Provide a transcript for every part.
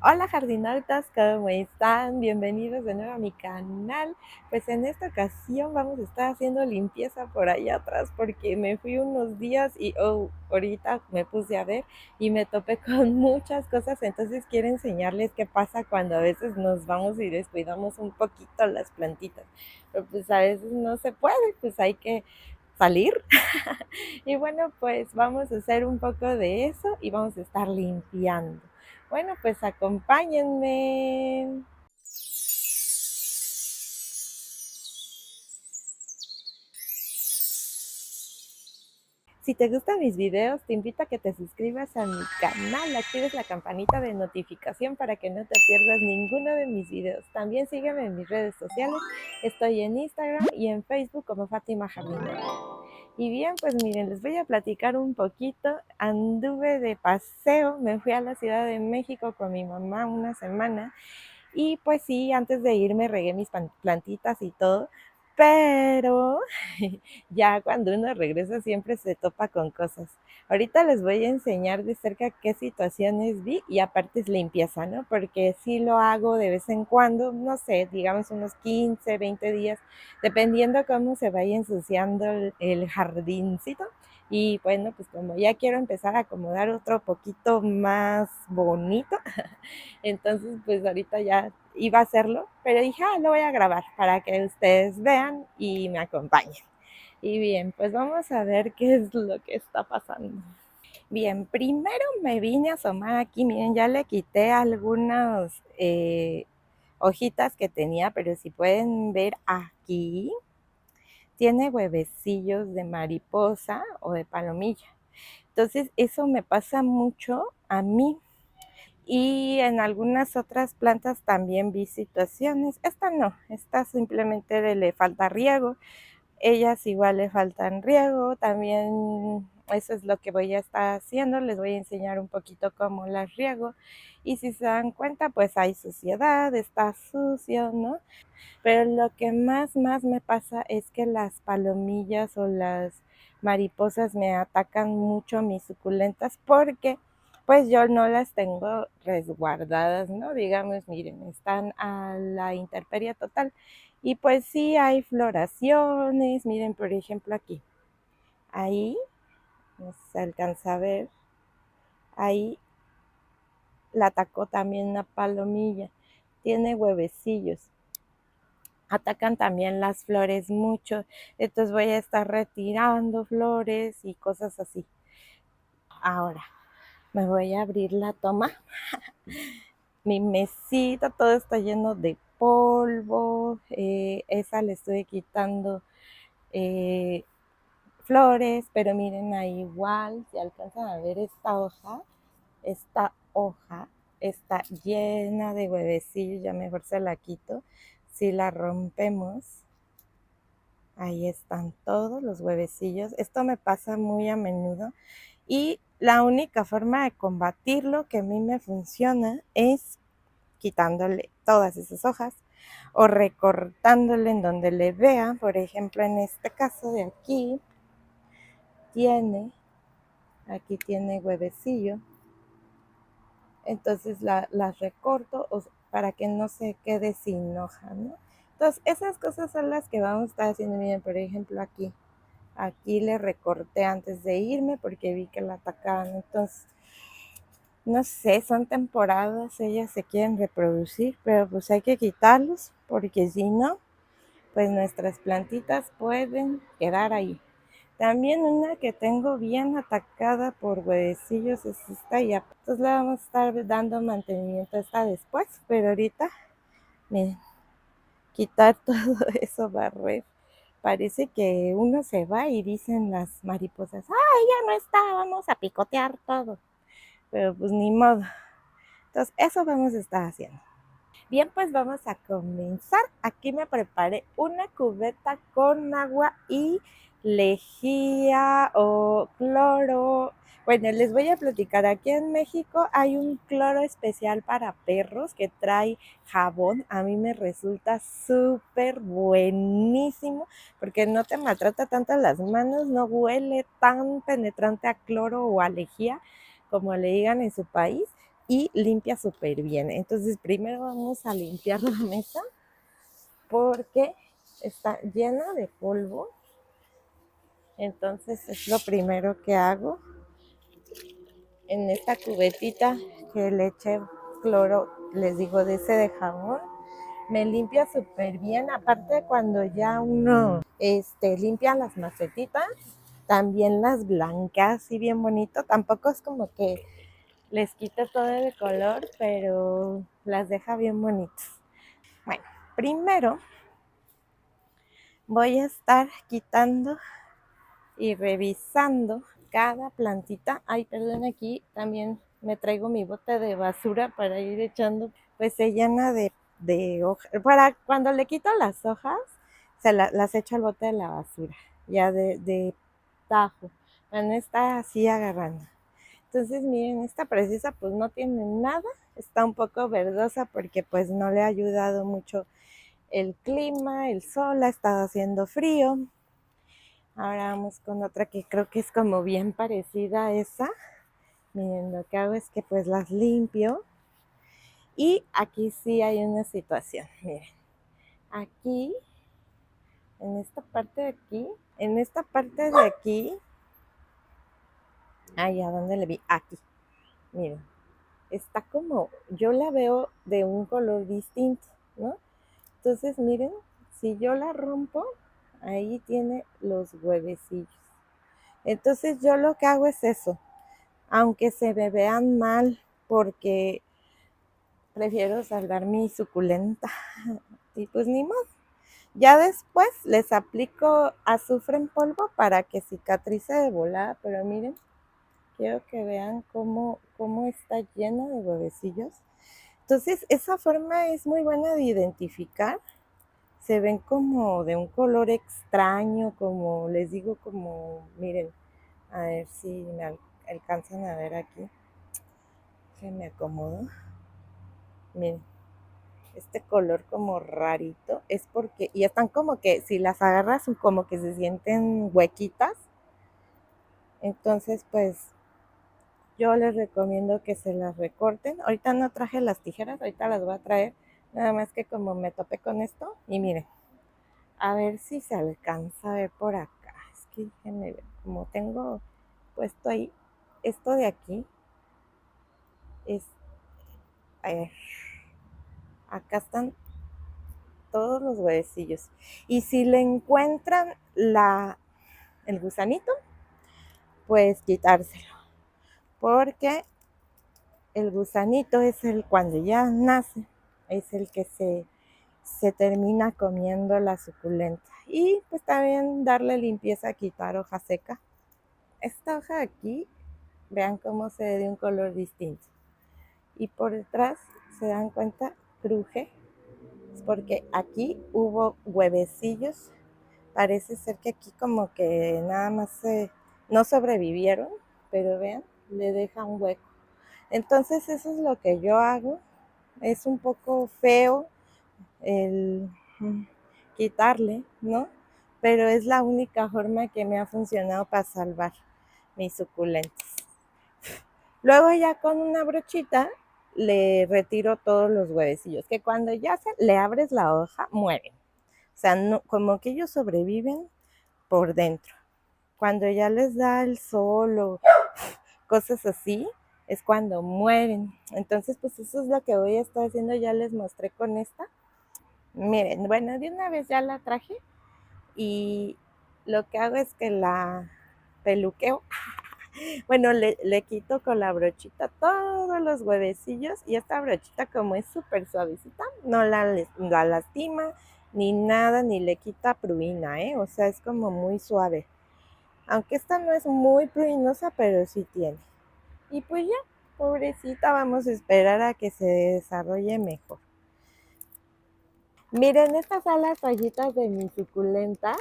Hola jardinautas, ¿cómo están? Bienvenidos de nuevo a mi canal. Pues en esta ocasión vamos a estar haciendo limpieza por allá atrás porque me fui unos días y ahorita me puse a ver y me topé con muchas cosas, entonces quiero enseñarles qué pasa cuando a veces nos vamos y descuidamos un poquito las plantitas. Pero pues a veces no se puede, pues hay que salir. Y bueno, pues vamos a hacer un poco de eso y vamos a estar limpiando. Bueno, pues acompáñenme. Si te gustan mis videos, te invito a que te suscribas a mi canal, actives la campanita de notificación para que no te pierdas ninguno de mis videos. También sígueme en mis redes sociales. Estoy en Instagram y en Facebook como Fátima Jardinera. Y bien, pues miren, les voy a platicar un poquito. Anduve de paseo, me fui a la Ciudad de México con mi mamá una semana. Y pues sí, antes de irme regué mis plantitas y todo, pero ya cuando uno regresa siempre se topa con cosas. Ahorita les voy a enseñar de cerca qué situaciones vi y aparte es limpieza, ¿no? Porque sí lo hago de vez en cuando, no sé, digamos unos 15, 20 días, dependiendo cómo se vaya ensuciando el jardincito. Y bueno, pues como ya quiero empezar a acomodar otro poquito más bonito, entonces, pues ahorita ya iba a hacerlo, pero dije, lo voy a grabar para que ustedes vean y me acompañen. Y bien, pues vamos a ver qué es lo que está pasando. Bien, primero me vine a asomar aquí, miren, ya le quité algunas hojitas que tenía, pero si pueden ver aquí, tiene huevecillos de mariposa o de palomilla. Entonces, eso me pasa mucho a mí. Y en algunas otras plantas también vi situaciones. Esta no, esta simplemente le falta riego. Ellas igual le faltan riego. También eso es lo que voy a estar haciendo. Les voy a enseñar un poquito cómo las riego. Y si se dan cuenta, pues hay suciedad, está sucio, ¿no? Pero lo que más me pasa es que las palomillas o las mariposas me atacan mucho mis suculentas porque pues yo no las tengo resguardadas, ¿no? Digamos, miren, están a la intemperie total. Y pues sí hay floraciones, miren, por ejemplo aquí, ahí, no se alcanza a ver, ahí la atacó también una palomilla, tiene huevecillos. Atacan también las flores mucho, entonces voy a estar retirando flores y cosas así. Ahora me voy a abrir la toma. Mi mesita, todo está lleno de polvo, esa le estoy quitando eh, flores, pero miren ahí igual, si alcanzan a ver esta hoja está llena de huevecillos, ya mejor se la quito. Si la rompemos, ahí están todos los huevecillos. Esto me pasa muy a menudo y la única forma de combatirlo que a mí me funciona es quitándole todas esas hojas o recortándole en donde le vea. Por ejemplo, en este caso de aquí tiene huevecillo. Entonces las recorto para que no se quede sin hoja, ¿no? Entonces esas cosas son las que vamos a estar haciendo. Miren, por ejemplo aquí le recorté antes de irme porque vi que la atacaban. Entonces, no sé, son temporadas, ellas se quieren reproducir, pero pues hay que quitarlos porque si no, pues nuestras plantitas pueden quedar ahí. También una que tengo bien atacada por huevecillos es esta y entonces le vamos a estar dando mantenimiento a esta después, pero ahorita, miren, quitar todo eso, barrer. Parece que uno se va y dicen las mariposas, ¡ay, ya no está! Vamos a picotear todo. Pero pues ni modo. Entonces, eso vamos a estar haciendo. Bien, pues vamos a comenzar. Aquí me preparé una cubeta con agua y lejía o cloro. Bueno, les voy a platicar. Aquí en México hay un cloro especial para perros que trae jabón. A mí me resulta súper buenísimo porque no te maltrata tanto las manos, no huele tan penetrante a cloro o a lejía, como le digan en su país. y limpia súper bien. Entonces primero vamos a limpiar la mesa porque está llena de polvo. Entonces es lo primero que hago. En esta cubetita que le eché cloro, les digo, de ese de jabón, me limpia súper bien. Aparte, cuando ya uno limpia las macetitas, también las blancas así bien bonito. Tampoco es como que les quite todo el color, pero las deja bien bonitas. Bueno, primero voy a estar quitando y revisando cada plantita. Ay, perdón, aquí también me traigo mi bote de basura para ir echando, pues se llena de hojas. Para cuando le quito las hojas, las echo al bote de la basura, ya de tajo, para no estar así agarrando. Entonces, miren, esta preciosa pues no tiene nada, está un poco verdosa porque pues no le ha ayudado mucho el clima, el sol, ha estado haciendo frío. Ahora vamos con otra que creo que es como bien parecida a esa. Miren, lo que hago es que pues las limpio. Y aquí sí hay una situación. Miren, aquí, en esta parte de aquí, en esta parte de aquí. Ay, ¿a dónde le vi? Aquí. Miren, está como, yo la veo de un color distinto, ¿no? Entonces, miren, si yo la rompo, ahí tiene los huevecillos. Entonces yo lo que hago es eso, aunque se me vean mal, porque prefiero salvar mi suculenta. Y pues ni modo. Ya después les aplico azufre en polvo para que cicatrice de volada, pero miren, quiero que vean cómo está llena de huevecillos. Entonces, esa forma es muy buena de identificar. Se ven como de un color extraño, como les digo, como, miren, a ver si me alcanzan a ver aquí. Que me acomodo. Miren, este color como rarito es porque, y están como que si las agarras como que se sienten huequitas. Entonces, pues yo les recomiendo que se las recorten. Ahorita no traje las tijeras, ahorita las voy a traer. Nada más que como me topé con esto. Y miren, a ver si se alcanza a ver por acá. Es que déjenme ver, como tengo puesto ahí, esto de aquí es, a ver, acá están todos los huevecillos. Y si le encuentran el gusanito, pues quitárselo. Porque el gusanito es el cuando ya nace, es el que se termina comiendo la suculenta. Y pues también darle limpieza, quitar hoja seca. Esta hoja de aquí, vean cómo se ve de un color distinto. Y por detrás, se dan cuenta, cruje. Es porque aquí hubo huevecillos. Parece ser que aquí como que nada más no sobrevivieron, pero vean, le deja un hueco. Entonces eso es lo que yo hago. Es un poco feo el quitarle, ¿no? Pero es la única forma que me ha funcionado para salvar mis suculentas. Luego ya con una brochita le retiro todos los huevecillos, que cuando ya le abres la hoja, mueren. O sea, no, como que ellos sobreviven por dentro. Cuando ya les da el sol o cosas así, es cuando mueren. Entonces, pues eso es lo que voy a estar haciendo. Ya les mostré con esta. Miren, bueno, de una vez ya la traje y lo que hago es que la peluqueo. Bueno, le quito con la brochita todos los huevecillos y esta brochita como es súper suavecita, no la lastima ni nada, ni le quita pruina, ¿eh? O sea, es como muy suave. Aunque esta no es muy pruinosa, pero sí tiene. Y pues ya, pobrecita, vamos a esperar a que se desarrolle mejor. Miren, estas son las hojitas de mis suculentas.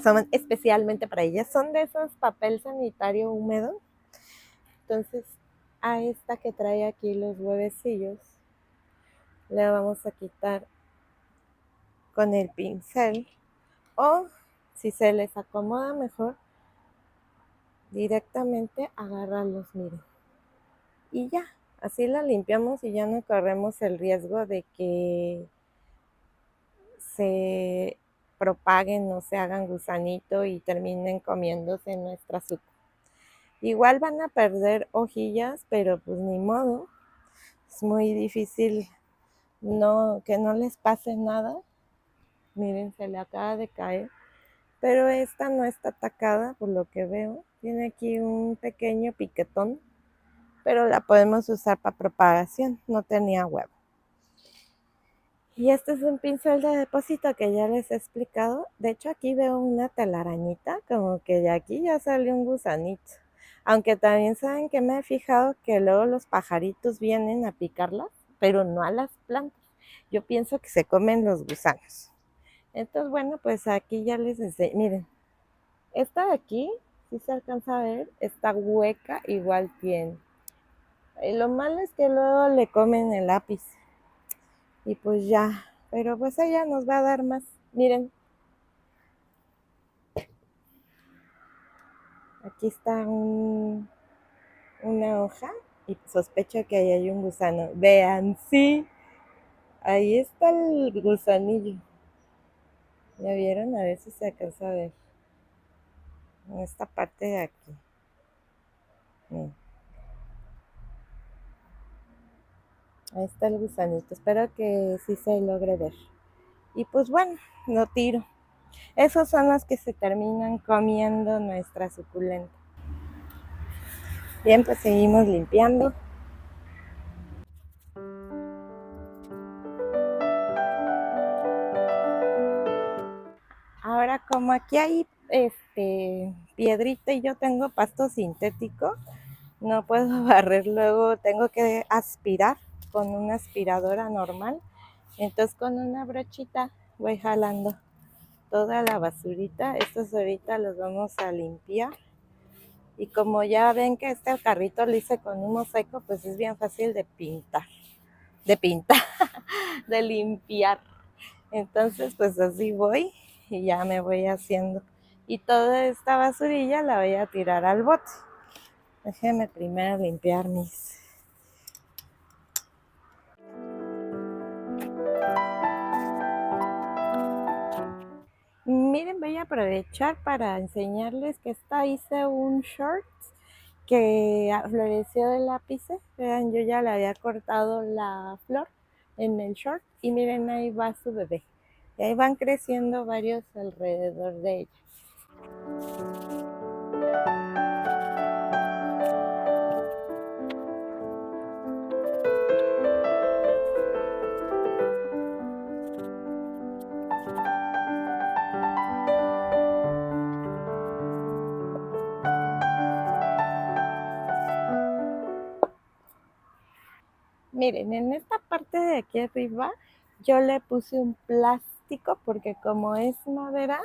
Son especialmente para ellas. Son de esos papel sanitario húmedo. Entonces, a esta que trae aquí los huevecillos, le vamos a quitar con el pincel. O, si se les acomoda mejor, directamente agarrarlos, miren. Y ya, así la limpiamos y ya no corremos el riesgo de que se propaguen o se hagan gusanito y terminen comiéndose nuestra azúcar. Igual van a perder hojillas, pero pues ni modo. Es muy difícil que no les pase nada. Miren, se le acaba de caer. Pero esta no está atacada por lo que veo. Tiene aquí un pequeño piquetón, pero la podemos usar para propagación. No tenía huevo. Y este es un pincel de depósito que ya les he explicado. De hecho, aquí veo una telarañita, como que de aquí ya salió un gusanito. Aunque también saben que me he fijado que luego los pajaritos vienen a picarlas, pero no a las plantas. Yo pienso que se comen los gusanos. Entonces, bueno, pues aquí ya les enseño. Miren, esta de aquí, si se alcanza a ver, esta hueca igual tiene. Y lo malo es que luego le comen el lápiz. Y pues ya, pero pues ella nos va a dar más. Miren, aquí está una hoja y sospecho que ahí hay un gusano. Vean, sí, ahí está el gusanillo. ¿Ya vieron? A ver si se alcanza a ver. En esta parte de aquí. Miren. Ahí está el gusanito. Espero que sí se logre ver. Y pues bueno, lo tiro. Esos son los que se terminan comiendo nuestra suculenta. Bien, pues seguimos limpiando. Ahora, como aquí hay piedrita y yo tengo pasto sintético, no puedo barrer, luego tengo que aspirar con una aspiradora normal. Entonces con una brochita voy jalando toda la basurita. Estos ahorita los vamos a limpiar. Y como ya ven que este carrito lo hice con un mosaico, pues es bien fácil de pintar, de limpiar. Entonces pues así voy y ya me voy haciendo. Y toda esta basurilla la voy a tirar al bote. Déjenme primero limpiar mis... Miren, voy a aprovechar para enseñarles que esta hice un short que floreció de lápices. Vean, yo ya le había cortado la flor en el short y miren, ahí va su bebé. Y ahí van creciendo varios alrededor de ella. Miren, en esta parte de aquí arriba yo le puse un plástico porque como es madera,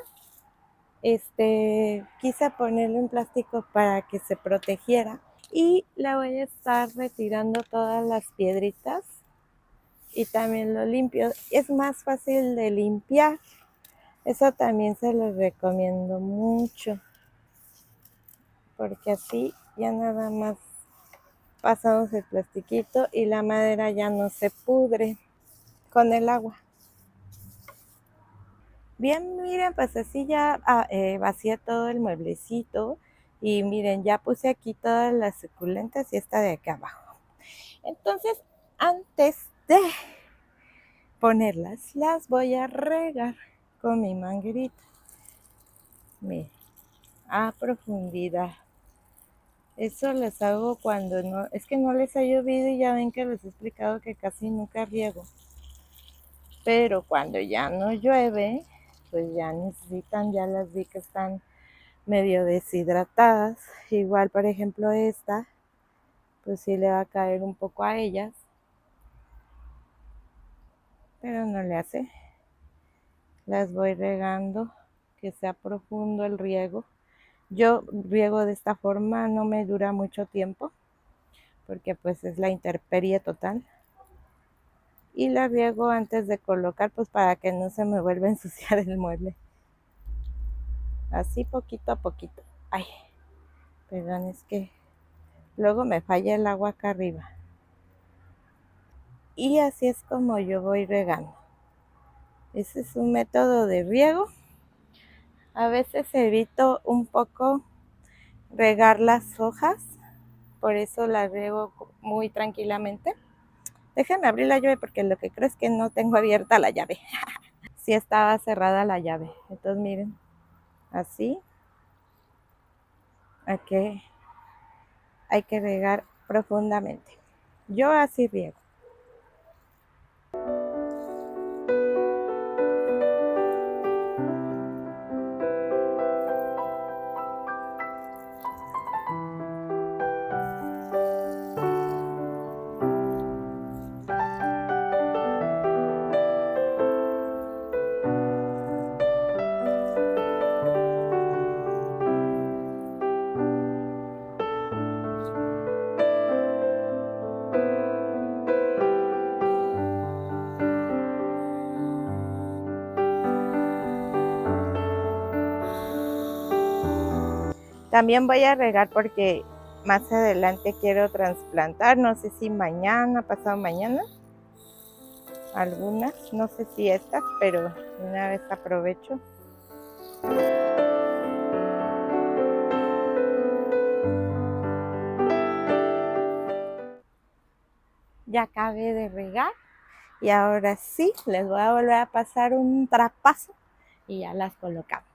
quise ponerle un plástico para que se protegiera y le voy a estar retirando todas las piedritas y también lo limpio. Es más fácil de limpiar, eso también se los recomiendo mucho porque así ya nada más pasamos el plastiquito y la madera ya no se pudre con el agua. Bien, miren, pues así ya vacié todo el mueblecito y miren, ya puse aquí todas las suculentas y esta de acá abajo. Entonces, antes de ponerlas, las voy a regar con mi manguerita. Miren, a profundidad. Eso les hago cuando no, es que no les ha llovido y ya ven que les he explicado que casi nunca riego. Pero cuando ya no llueve, pues ya necesitan, ya las vi que están medio deshidratadas. Igual, por ejemplo, esta, pues sí le va a caer un poco a ellas, pero no le hace. Las voy regando, que sea profundo el riego. Yo riego de esta forma, no me dura mucho tiempo, porque pues es la intemperie total. Y la riego antes de colocar, pues para que no se me vuelva a ensuciar el mueble. Así poquito a poquito. Ay. Perdón, es que luego me falla el agua acá arriba. Y así es como yo voy regando. Ese es un método de riego. A veces evito un poco regar las hojas, por eso las riego muy tranquilamente. Déjenme abrir la llave porque lo que creo es que no tengo abierta la llave. Sí estaba cerrada la llave. Entonces miren, así hay que regar profundamente. Yo así riego. También voy a regar porque más adelante quiero trasplantar, no sé si mañana, pasado mañana, algunas, no sé si estas, pero una vez aprovecho. Ya acabé de regar y ahora sí, les voy a volver a pasar un trapazo y ya las colocamos.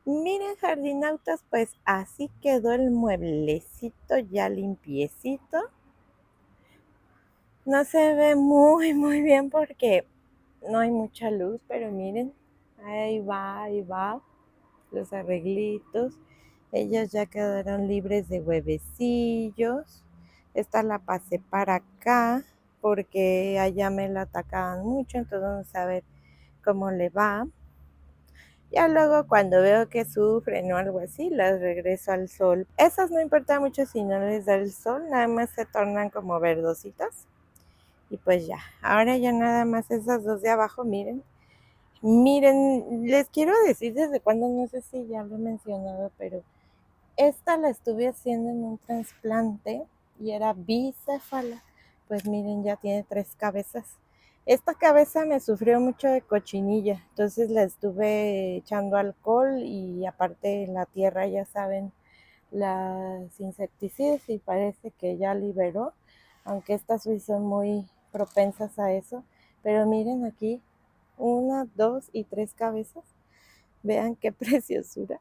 Miren, jardinautas, pues así quedó el mueblecito ya limpiecito. No se ve muy bien porque no hay mucha luz, pero miren, ahí va, los arreglitos. Ellas ya quedaron libres de huevecillos. Esta la pasé para acá porque allá me la atacaban mucho, entonces vamos a ver cómo le va. Ya luego cuando veo que sufren o algo así, las regreso al sol. Esas no importa mucho si no les da el sol, nada más se tornan como verdositas. Y pues ya, ahora ya nada más esas dos de abajo, miren. Miren, les quiero decir desde cuándo, no sé si ya lo he mencionado, pero esta la estuve haciendo en un trasplante y era bicéfala. Pues miren, ya tiene 3 cabezas. Esta cabeza me sufrió mucho de cochinilla, entonces la estuve echando alcohol y aparte en la tierra, ya saben, las insecticidas y parece que ya liberó, aunque estas sí son muy propensas a eso. Pero miren aquí, 1, 2 y 3 cabezas. Vean qué preciosura.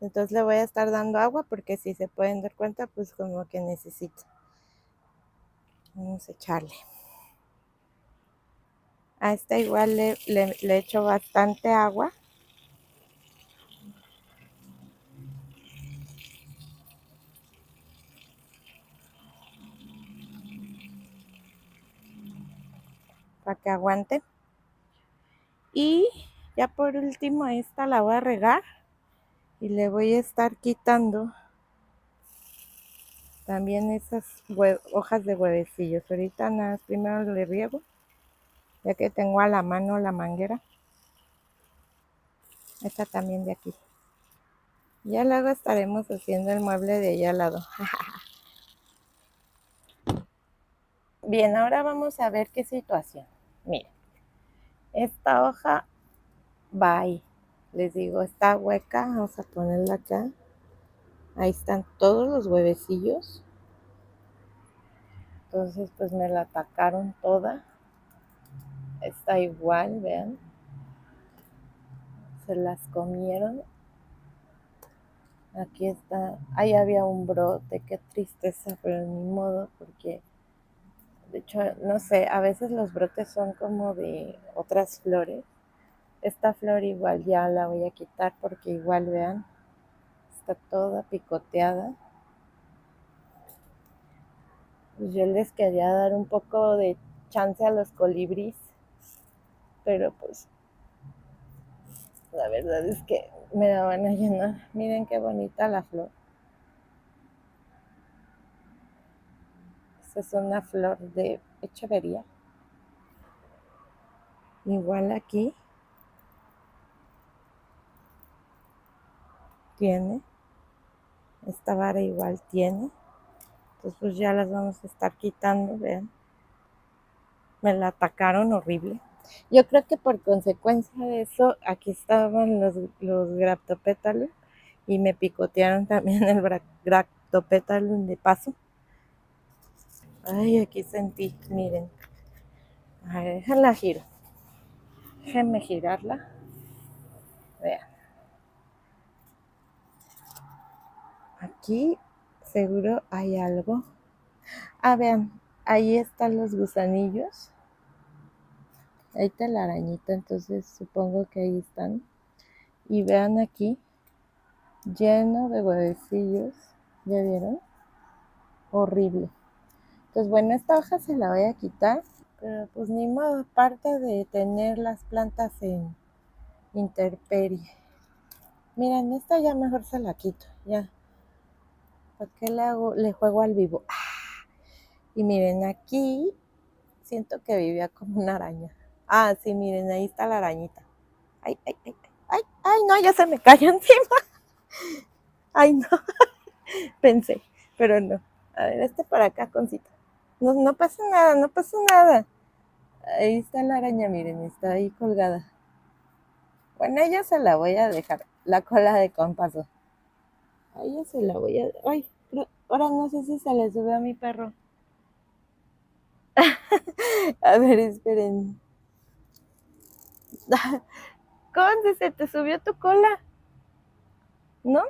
Entonces le voy a estar dando agua porque si se pueden dar cuenta, pues como que necesito. Vamos a echarle. A esta igual le echo bastante agua. Para que aguante. Y ya por último esta la voy a regar y le voy a estar quitando también esas hojas de huevecillos. Ahorita nada, primero le riego, ya que tengo a la mano la manguera. Esta también de aquí. Ya luego estaremos haciendo el mueble de allá al lado. Bien, ahora vamos a ver qué situación. Miren, esta hoja va ahí. Les digo, está hueca, vamos a ponerla acá. Ahí están todos los huevecillos. Entonces, pues me la atacaron toda. Está igual, vean. Se las comieron. Aquí está, ahí había un brote, qué tristeza, pero ni modo, porque de hecho, no sé, a veces los brotes son como de otras flores. Esta flor igual ya la voy a quitar porque igual vean, está toda picoteada. Pues yo les quería dar un poco de chance a los colibríes, pero pues la verdad es que me la van a llenar. Miren qué bonita la flor. Esa es una flor de Echevería. Igual aquí tiene, esta vara igual tiene. Entonces pues ya las vamos a estar quitando, vean. Me la atacaron horrible. Yo creo que por consecuencia de eso, aquí estaban los graptopétalos y me picotearon también el graptopétalo de paso. Ay, aquí sentí, miren. A ver, déjenla giro. Déjenme girarla. Vean. Aquí seguro hay algo. Ah, vean, ahí están los gusanillos. Ahí está la arañita, entonces supongo que ahí están. Y vean aquí, lleno de huevecillos. ¿Ya vieron? Horrible. Pues bueno, esta hoja se la voy a quitar, pero pues ni modo, parte de tener las plantas en intemperie. Miren, esta ya mejor se la quito, ya. ¿Para qué le hago? Le juego al vivo. Y miren, aquí siento que vivía como una araña. Ah, sí, miren, ahí está la arañita. Ay, ay, ay, ay, ay, no, ya se me cayó encima. Ay, no, pensé, pero no. A ver, este para acá, concita. No, no pasa nada, no pasa nada. Ahí está la araña, miren, está ahí colgada. Bueno, ella se la voy a dejar, la cola de compaso. A ella se la voy a... Ay, ahora no sé si se le sube a mi perro. A ver, esperen. ¿Cómo se te subió tu cola? ¿No?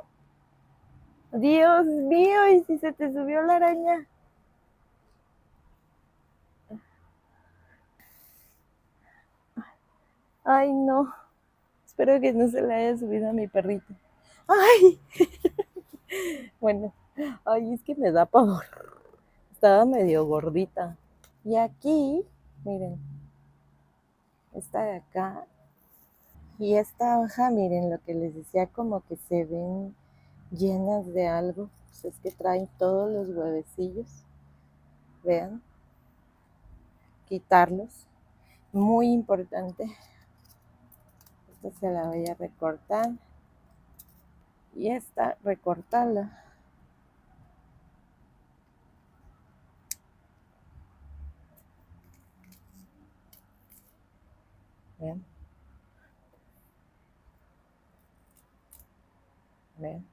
Dios mío, ¿y si se te subió la araña? Ay, no. Espero que no se le haya subido a mi perrito. Ay, bueno. Ay, es que me da pavor. Estaba medio gordita. Y aquí, miren, esta de acá. Y esta hoja, miren, lo que les decía, como que se ven llenas de algo. Pues es que traen todos los huevecillos. Vean, quitarlos. Muy importante. Esta se la voy a recortar. Y esta, recortarla. Vean, vean.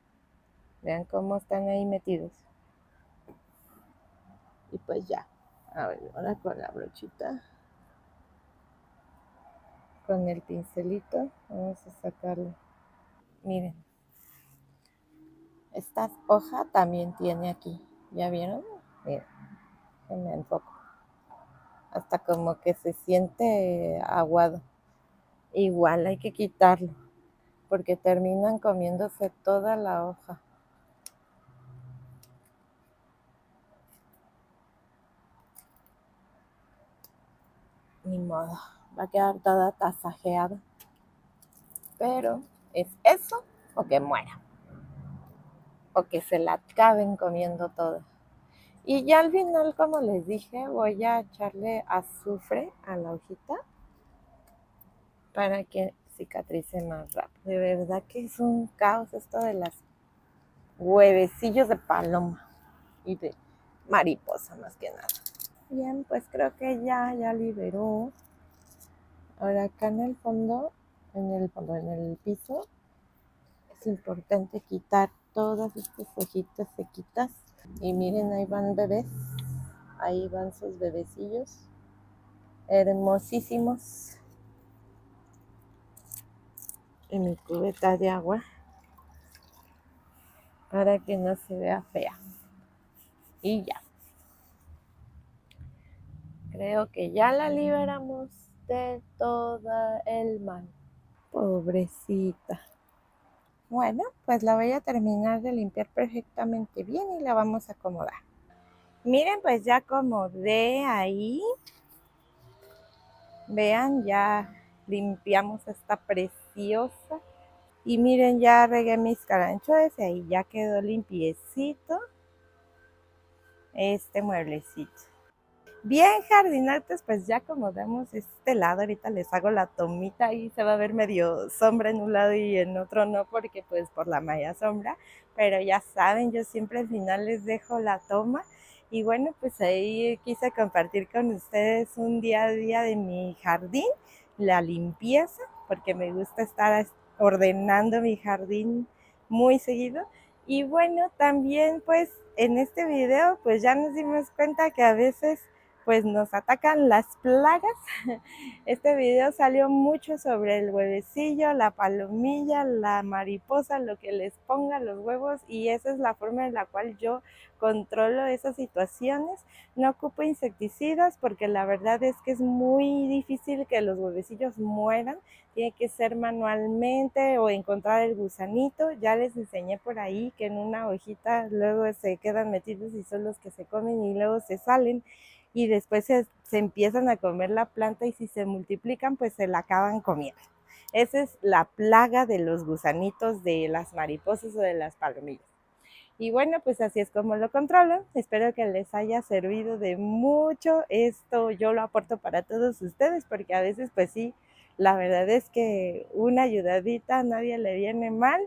Vean cómo están ahí metidos. Y pues ya. A ver, ahora con la brochita. Con el pincelito. Vamos a sacarlo. Miren. Esta hoja también tiene aquí. ¿Ya vieron? Miren. Me enfoco. Hasta como que se siente aguado. Igual hay que quitarlo. Porque terminan comiéndose toda la hoja. Ni modo. Va a quedar toda tasajeada. Pero es eso o que muera. O que se la acaben comiendo todo. Y ya al final, como les dije, voy a echarle azufre a la hojita para que cicatrice más rápido. De verdad que es un caos esto de las huevecillos de paloma y de mariposa más que nada. Bien, pues creo que ya liberó. Ahora acá en el fondo, en el piso, es importante quitar todas estas hojitas sequitas. Y miren, ahí van bebés, ahí van sus bebecillos, hermosísimos. En mi cubeta de agua. para que no se vea fea. Y ya. Creo que ya la liberamos de todo el mal. Pobrecita. Bueno, pues la voy a terminar de limpiar perfectamente bien y la vamos a acomodar. Miren, pues ya acomodé ahí. Vean, ya limpiamos esta preciosa. Y miren, ya regué mis caranchoes y ahí ya quedó limpiecito este mueblecito. Bien, jardinantes, pues ya acomodamos este lado. Ahorita les hago la tomita y se va a ver medio sombra en un lado y en otro no, porque pues por la malla sombra. Pero ya saben, yo siempre al final les dejo la toma. Y bueno, pues ahí quise compartir con ustedes un día a día de mi jardín, la limpieza, porque me gusta estar ordenando mi jardín muy seguido. Y bueno, también pues en este video pues ya nos dimos cuenta que a veces pues nos atacan las plagas. Este video salió mucho sobre el huevecillo, la palomilla, la mariposa, lo que les ponga los huevos, y esa es la forma en la cual yo controlo esas situaciones. No ocupo insecticidas porque la verdad es que es muy difícil que los huevecillos mueran. Tiene que ser manualmente o encontrar el gusanito. Ya les enseñé por ahí que en una hojita luego se quedan metidos y son los que se comen y luego se salen y después se empiezan a comer la planta y si se multiplican pues se la acaban comiendo. Esa es la plaga de los gusanitos de las mariposas o de las palomillas. Y bueno, pues así es como lo controlo. Espero que les haya servido de mucho. Esto yo lo aporto para todos ustedes porque a veces pues sí, la verdad es que una ayudadita a nadie le viene mal.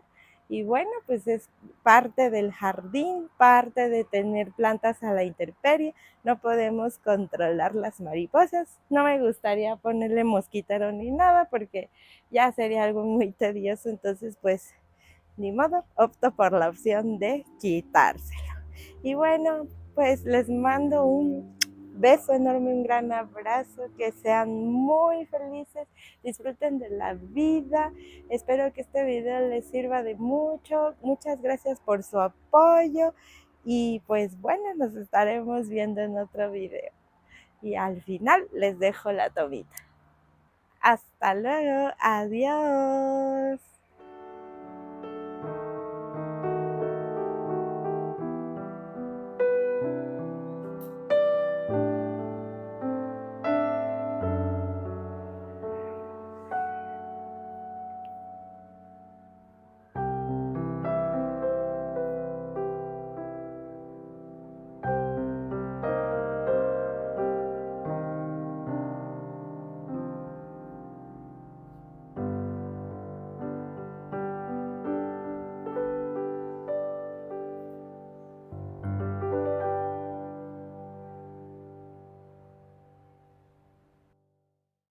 Y bueno, pues es parte del jardín, parte de tener plantas a la intemperie. No podemos controlar las mariposas. No me gustaría ponerle mosquitero ni nada porque ya sería algo muy tedioso. Entonces pues ni modo, opto por la opción de quitárselo. Y bueno, pues les mando un beso enorme, un gran abrazo, que sean muy felices, disfruten de la vida. Espero que este video les sirva de mucho. Muchas gracias por su apoyo y pues bueno, nos estaremos viendo en otro video. Y al final les dejo la tomita. Hasta luego, adiós.